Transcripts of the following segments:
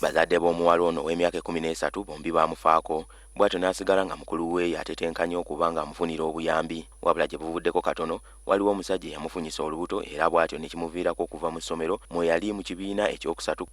Bazadde b'omuwala ono ow'emyaka 13 bombi baamufaako, bw'atyo n'asigala nga mukulu we yatetenkanya okuba ng'amufunira obuyambi. Wabula gye buvuddeko katono, waliwo omusajja eyamufunyisa olubuto era bw'atyo ne kimuviirako okuva mu ssomero mwe yali mu kibiina ekyokusatu.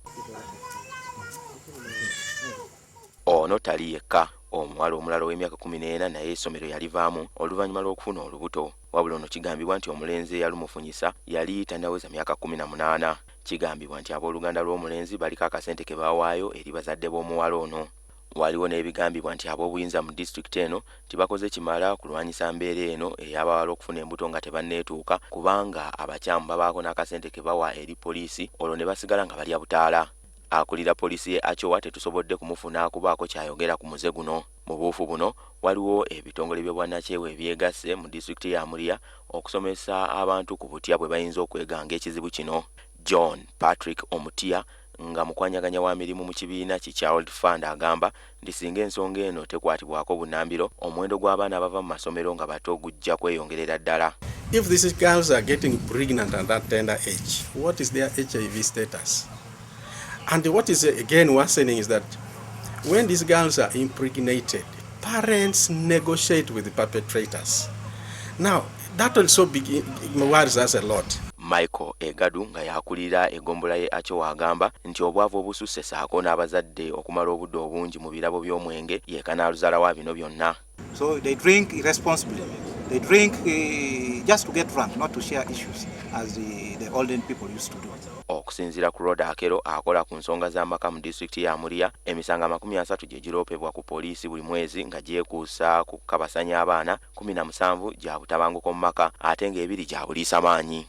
Ono tali yekka. Omuwala omulala ow'emyaka 14 naye essomero yalivaamu oluvannyuma lw'okufuna olubuto. Wabula ono kigambibwa nti omulenzi eyalumufunyisa yali tannaweza myaka 18. Kigambibwa nti abooluganda lw'omulenzi baliko akasente ke baawaayo eri bazadde b'omuwala ono. Waliwo n'ebigambibwa nti ab'obuyinza mu disitulikiti eno tibakoze kimala kulwanyisa mbeera eno ey'abawala okufuna embuto nga tebanneetuuka, kubanga abakyamu babaako n'akasente ke bawa eri poliisi, olwo ne basigala nga balya butaala. Akulira poliisi ye Achowa tetusobodde kumufuna kubaako kyayogera ku muze guno. Mu buufu buno waliwo ebitongole by'obwannakyewa ebyegasse mu disitulikiti ya Muria okusomesa abantu ku butya bwe bayinza okweganga ekizibu kino. John Patrick Omutia nga mukwanyaganya wa mirimu mu kibiina ki Child Fund agamba nti singa ensonga eno tekwatibwako bunnambiro, omuwendo gw'abaana abava mu masomero nga bato gujja kweyongerera ddala. If these girls are getting pregnant at that tender age, what is their HIV status? And what is again worsening is that when these girls are impregnated, parents negotiate with the perpetrators. Now, that also worries us a lot. Michael Egadu nga yakulira egombola ye Achowa agamba nti obwavu obususse saako n'abazadde okumala obudde obungi mu birabo by'omwenge yeekanaaluzala wa bino byonna. So they drink irresponsibly. They drink just to get drunk, not to share issues as the olden people used to do. Okusinziira ku Roda Akero akola ku nsonga z'amaka mu disitulikiti ya Muria, emisango 30 gye giroopebwa ku poliisi buli mwezi nga gyekuusa ku kukabasanya abaana, 17 gya butabanguko mu maka ate nga 2 gya buliisa maanyi.